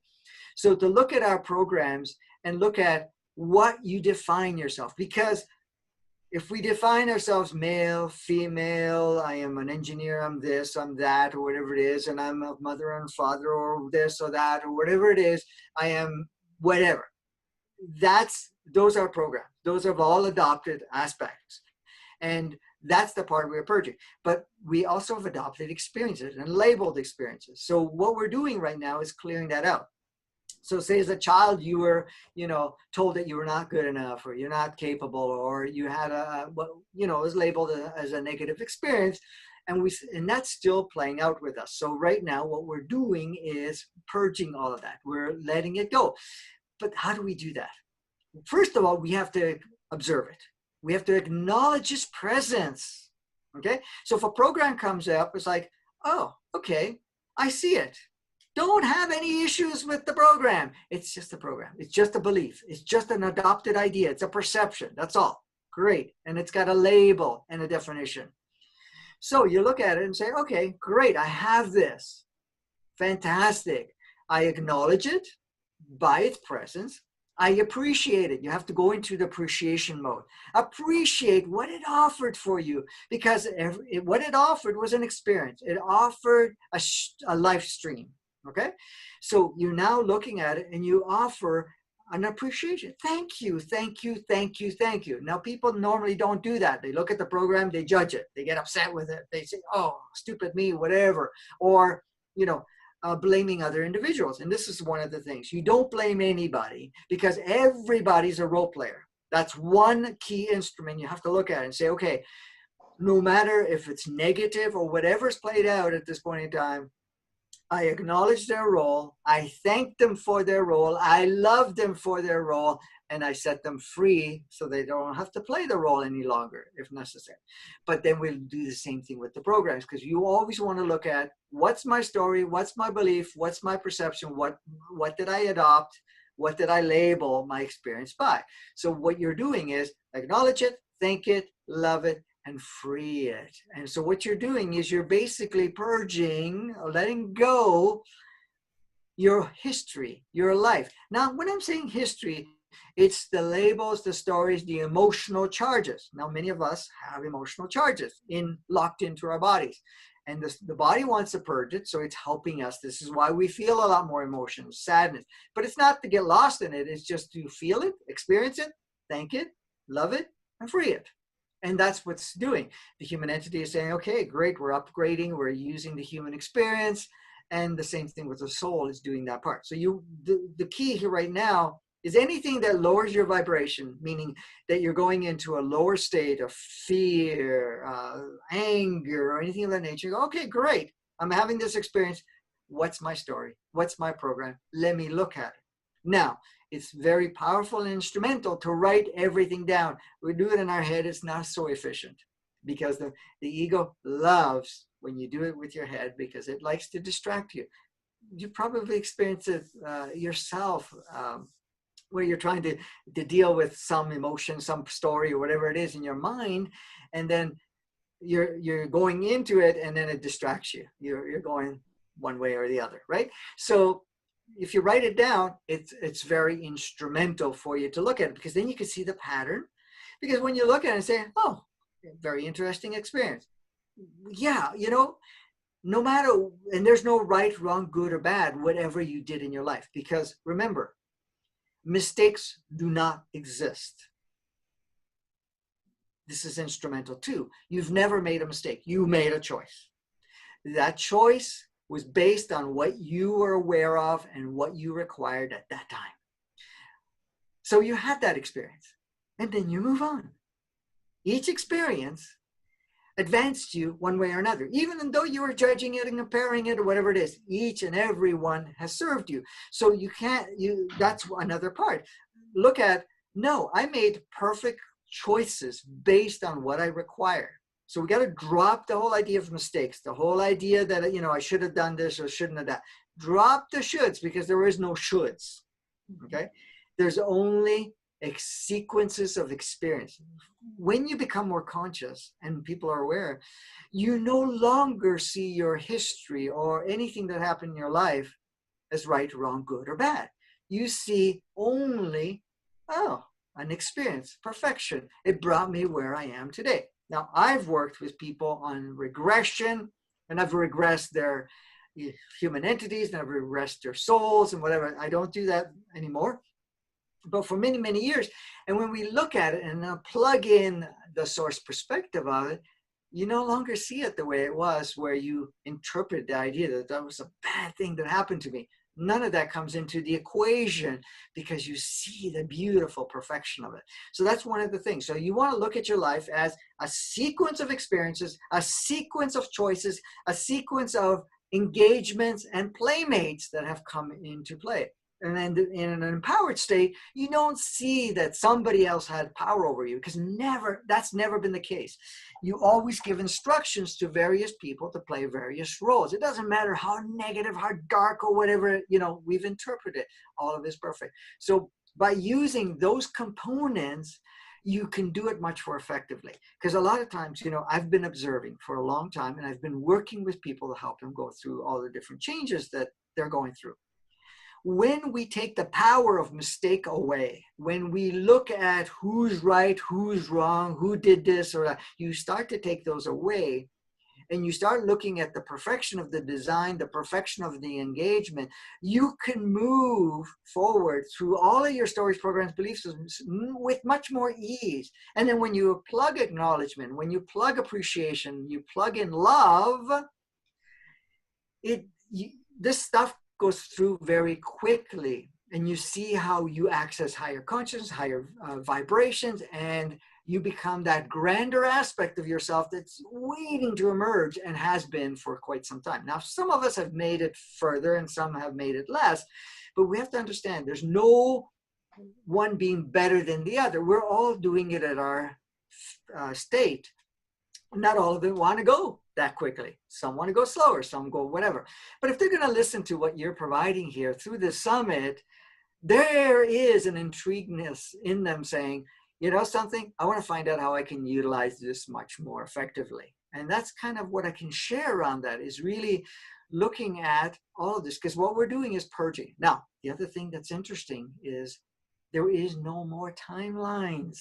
So to look at our programs and look at what you define yourself, because if we define ourselves male, female, I am an engineer, I'm this, I'm that, or whatever it is, and I'm a mother and father, or this or that, or whatever it is, I am whatever. Those are programs. Those are all adopted aspects. And that's the part we're purging. But we also have adopted experiences and labeled experiences. So what we're doing right now is clearing that out. So say as a child, you were, told that you were not good enough, or you're not capable, or you had what is labeled as a negative experience. And that's still playing out with us. So right now, what we're doing is purging all of that. We're letting it go. But how do we do that? First of all, we have to observe it. We have to acknowledge its presence, okay? So if a program comes up, it's like, oh, okay, I see it. Don't have any issues with the program. It's just a program. It's just a belief. It's just an adopted idea. It's a perception. That's all. Great. And it's got a label and a definition. So you look at it and say, okay, great, I have this. Fantastic. I acknowledge it by its presence. I appreciate it. You have to go into the appreciation mode. Appreciate what it offered for you, because what it offered was an experience. It offered a life stream, okay? So you're now looking at it and you offer an appreciation. Thank you, thank you, thank you, thank you. Now, people normally don't do that. They look at the program, they judge it. They get upset with it. They say, oh, stupid me, whatever. Or, blaming other individuals. And this is one of the things. You don't blame anybody, because everybody's a role player. That's one key instrument you have to look at and say, okay, no matter if it's negative or whatever's played out at this point in time, I acknowledge their role. I thank them for their role. I love them for their role. And I set them free so they don't have to play the role any longer if necessary. But then we'll do the same thing with the programs, because you always want to look at what's my story, what's my belief, what's my perception, what did I adopt, what did I label my experience by? So what you're doing is acknowledge it, thank it, love it, and free it. And so what you're doing is you're basically purging, letting go your history, your life. Now, when I'm saying history, it's the labels, the stories, the emotional charges. Now, many of us have emotional charges locked into our bodies. And the body wants to purge it, so it's helping us. This is why we feel a lot more emotions, sadness. But it's not to get lost in it. It's just to feel it, experience it, thank it, love it, and free it. And that's what's doing. The human entity is saying, okay, great, we're upgrading, we're using the human experience. And the same thing with the soul is doing that part. So the key here right now is anything that lowers your vibration, meaning that you're going into a lower state of fear, anger, or anything of that nature. You go, okay, great. I'm having this experience. What's my story? What's my program? Let me look at it. Now, it's very powerful and instrumental to write everything down. We do it in our head. It's not so efficient because the ego loves when you do it with your head because it likes to distract you. You probably experience it yourself. Where you're trying to deal with some emotion, some story, or whatever it is in your mind, and then you're going into it, and then it distracts you. You're going one way or the other, right? So if you write it down, it's very instrumental for you to look at it, because then you can see the pattern. Because when you look at it and say, oh, very interesting experience. Yeah, you know, no matter, and there's no right, wrong, good, or bad, whatever you did in your life. Because remember, mistakes do not exist. This is instrumental too. You've never made a mistake. You made a choice. That choice was based on what you were aware of and what you required at that time. So you had that experience, and then you move on. Each experience advanced you one way or another, even though you were judging it and comparing it or whatever it is. Each and every one has served you. So you can't, that's another part. Look at, no, I made perfect choices based on what I require. So we got to drop the whole idea of mistakes, the whole idea that, you know, I should have done this or shouldn't have done. Drop the shoulds, because there is no shoulds. Okay. There's only sequences of experience. When you become more conscious and people are aware, you no longer see your history or anything that happened in your life as right, wrong, good, or bad. You see only, oh, an experience, perfection. It brought me where I am today. Now, I've worked with people on regression, and I've regressed their human entities, and I've regressed their souls and whatever. I don't do that anymore. But for many, many years. And when we look at it and now plug in the source perspective of it, you no longer see it the way it was, where you interpret the idea that that was a bad thing that happened to me. None of that comes into the equation, because you see the beautiful perfection of it. So that's one of the things. So you want to look at your life as a sequence of experiences, a sequence of choices, a sequence of engagements and playmates that have come into play. And then in an empowered state, you don't see that somebody else had power over you, because that's never been the case. You always give instructions to various people to play various roles. It doesn't matter how negative, how dark, or whatever, you know, we've interpreted. All of it is perfect. So by using those components, you can do it much more effectively. Because a lot of times, you know, I've been observing for a long time, and I've been working with people to help them go through all the different changes that they're going through. When we take the power of mistake away, when we look at who's right, who's wrong, who did this or that, you start to take those away, and you start looking at the perfection of the design, the perfection of the engagement, you can move forward through all of your stories, programs, belief systems with much more ease. And then when you plug acknowledgement, when you plug appreciation, you plug in love, this stuff goes through very quickly, and you see how you access higher consciousness, higher vibrations, and you become that grander aspect of yourself that's waiting to emerge and has been for quite some time. Now, some of us have made it further and some have made it less, but we have to understand there's no one being better than the other. We're all doing it at our state. Not all of them want to go that quickly. Some want to go slower, some go whatever. But if they're going to listen to what you're providing here through this summit, there is an intrigueness in them saying, you know something, I want to find out how I can utilize this much more effectively. And that's kind of what I can share around that, is really looking at all of this, because what we're doing is purging. Now, the other thing that's interesting is there is no more timelines.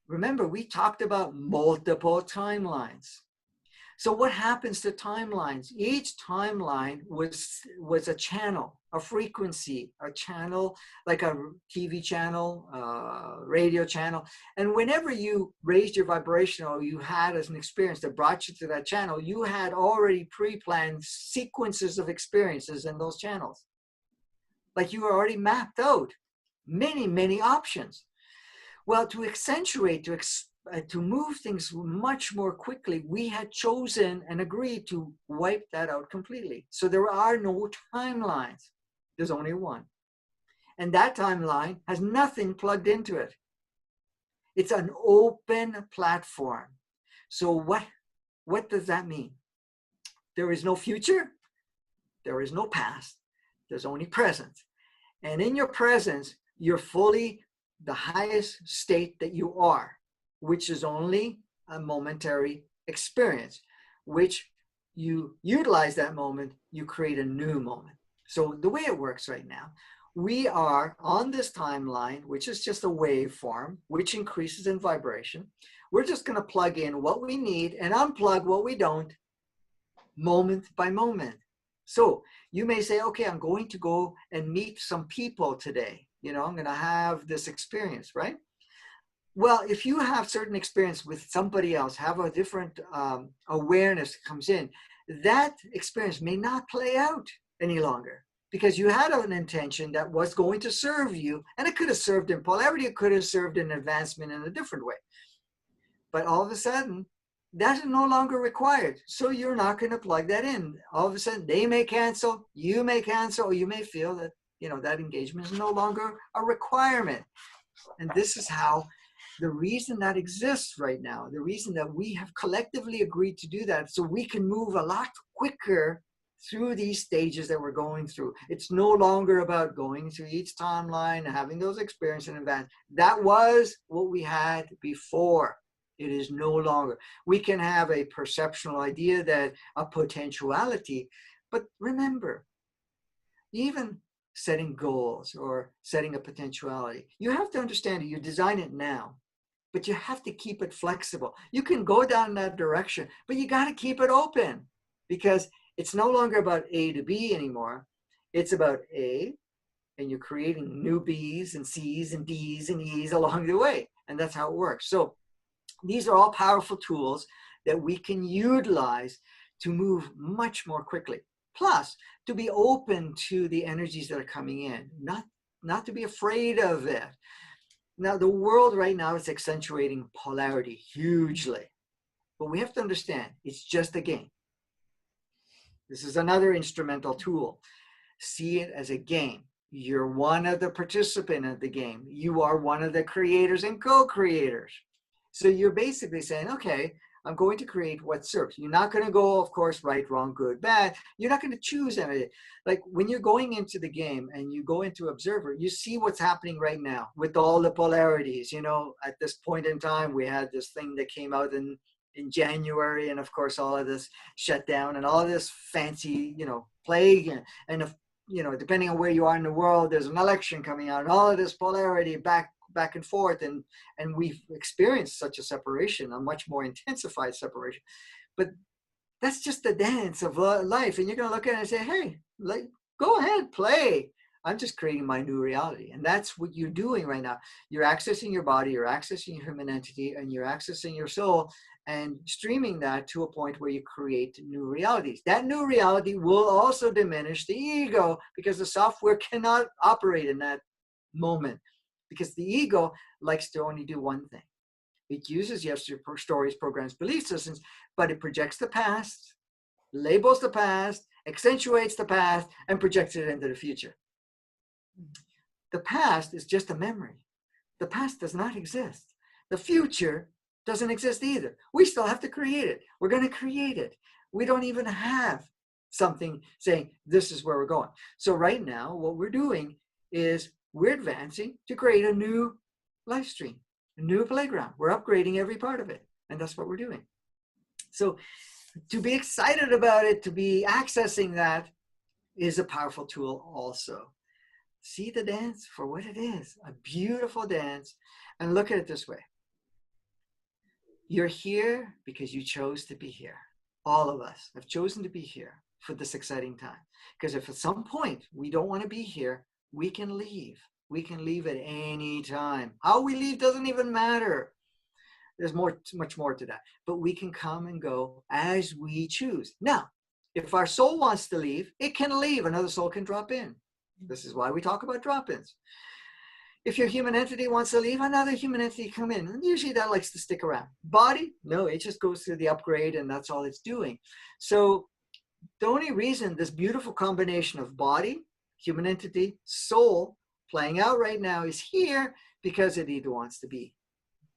Remember, we talked about multiple timelines. So what happens to timelines? Each timeline was a channel, a frequency, a channel, like a TV channel, radio channel. And whenever you raised your vibration, or you had as an experience that brought you to that channel, you had already pre-planned sequences of experiences in those channels. Like you already mapped out many, many options. Well, to accentuate, to move things much more quickly, we had chosen and agreed to wipe that out completely. So there are no timelines. There's only one. And that timeline has nothing plugged into it. It's an open platform. So what does that mean? There is no future. There is no past. There's only present. And in your presence, you're fully the highest state that you are, which is only a momentary experience, which you utilize that moment, you create a new moment. So the way it works right now, we are on this timeline, which is just a waveform, which increases in vibration. We're just going to plug in what we need and unplug what we don't, moment by moment. So you may say, okay, I'm going to go and meet some people today. You know, I'm going to have this experience, right? Well, if you have certain experience with somebody else, have a different awareness that comes in, that experience may not play out any longer because you had an intention that was going to serve you, and it could have served in polarity, it could have served in advancement in a different way. But all of a sudden, that is no longer required. So you're not going to plug that in. All of a sudden, they may cancel, you may cancel, or you may feel that, you know, that engagement is no longer a requirement. And this is how the reason that exists right now, the reason that we have collectively agreed to do that, so we can move a lot quicker through these stages that we're going through. It's no longer about going through each timeline and having those experiences in advance. That was what we had before. It is no longer. We can have a perceptual idea that a potentiality, but remember, even setting goals or setting a potentiality, you have to understand it. You design it now, but you have to keep it flexible. You can go down that direction, but you got to keep it open because it's no longer about A to B anymore. It's about A, and you're creating new B's and C's and D's and E's along the way. And that's how it works. So these are all powerful tools that we can utilize to move much more quickly. Plus, to be open to the energies that are coming in, not to be afraid of it. Now, the world right now is accentuating polarity hugely. But we have to understand, it's just a game. This is another instrumental tool. See it as a game. You're one of the participants of the game. You are one of the creators and co-creators. So you're basically saying, okay, I'm going to create what serves. You're not going to go, of course, right, wrong, good, bad. You're not going to choose anything. Like when you're going into the game and you go into observer, you see what's happening right now with all the polarities. You know, at this point in time, we had this thing that came out in January, and of course, all of this shutdown and all of this fancy, you know, plague, and if, you know, depending on where you are in the world, there's an election coming out, and all of this polarity back and forth, and we've experienced such a separation, a much more intensified separation. But that's just the dance of life, and you're going to look at it and say, hey, like, go ahead, play. I'm just creating my new reality. And that's what you're doing right now. You're accessing your body, you're accessing your human entity, and you're accessing your soul and streaming that to a point where you create new realities. That new reality will also diminish the ego because the software cannot operate in that moment, because the ego likes to only do one thing. It uses yesterday stories, programs, belief systems, but it projects the past, labels the past, accentuates the past, and projects it into the future. The past is just a memory. The past does not exist. The future doesn't exist either. We still have to create it. We're going to create it. We don't even have something saying this is where we're going. So right now, what we're doing is we're advancing to create a new live stream, a new playground. We're upgrading every part of it. And that's what we're doing. So to be excited about it, to be accessing that is a powerful tool also. See the dance for what it is, a beautiful dance. And look at it this way. You're here because you chose to be here. All of us have chosen to be here for this exciting time. Because if at some point we don't want to be here, we can leave. We can leave at any time. How we leave doesn't even matter. There's much more to that. But we can come and go as we choose. Now, if our soul wants to leave, it can leave. Another soul can drop in. This is why we talk about drop-ins. If your human entity wants to leave, another human entity come in. And usually that likes to stick around. Body, no, it just goes through the upgrade and that's all it's doing. So the only reason this beautiful combination of body, human entity, soul playing out right now is here because it either wants to be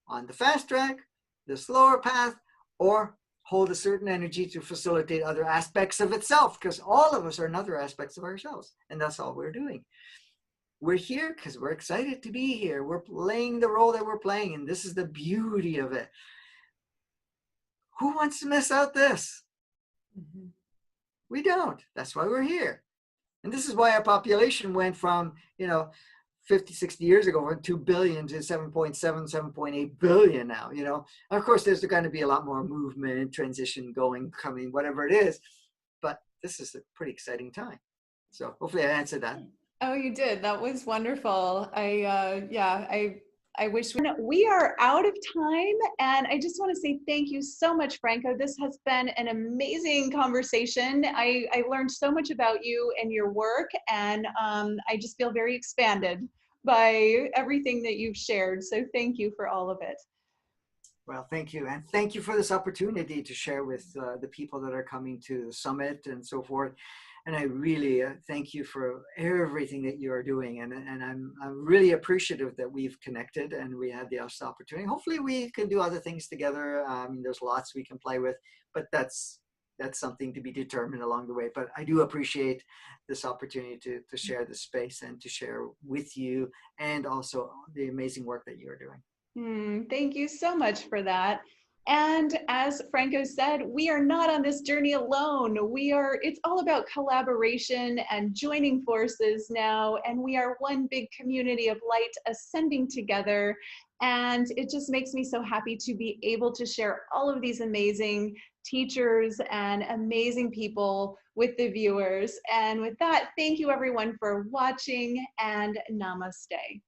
on the fast track, the slower path, or hold a certain energy to facilitate other aspects of itself, because all of us are in other aspects of ourselves, and that's all we're doing. We're here because we're excited to be here. We're playing the role that we're playing, and this is the beauty of it. Who wants to miss out this? Mm-hmm. We don't. That's why we're here. And this is why our population went from, 50, 60 years ago, from 2 billion to 7.7, 7.8 billion now, And of course, there's going to be a lot more movement, transition coming, whatever it is. But this is a pretty exciting time. So hopefully I answered that. Oh, you did. That was wonderful. I wish we are out of time, and I just want to say thank you so much, Franco. This has been an amazing conversation. I learned so much about you and your work, and I just feel very expanded by everything that you've shared. So thank you for all of it. Well, thank you. And thank you for this opportunity to share with the people that are coming to the summit and so forth. And I really thank you for everything that you are doing. And I'm really appreciative that we've connected and we had this opportunity. Hopefully we can do other things together. There's lots we can play with, but that's something to be determined along the way. But I do appreciate this opportunity to share this space and to share with you, and also the amazing work that you are doing. Thank you so much for that. And as Franco said, we are not on this journey alone. It's all about collaboration and joining forces now. And we are one big community of light ascending together. And it just makes me so happy to be able to share all of these amazing teachers and amazing people with the viewers. And with that, thank you everyone for watching, and namaste.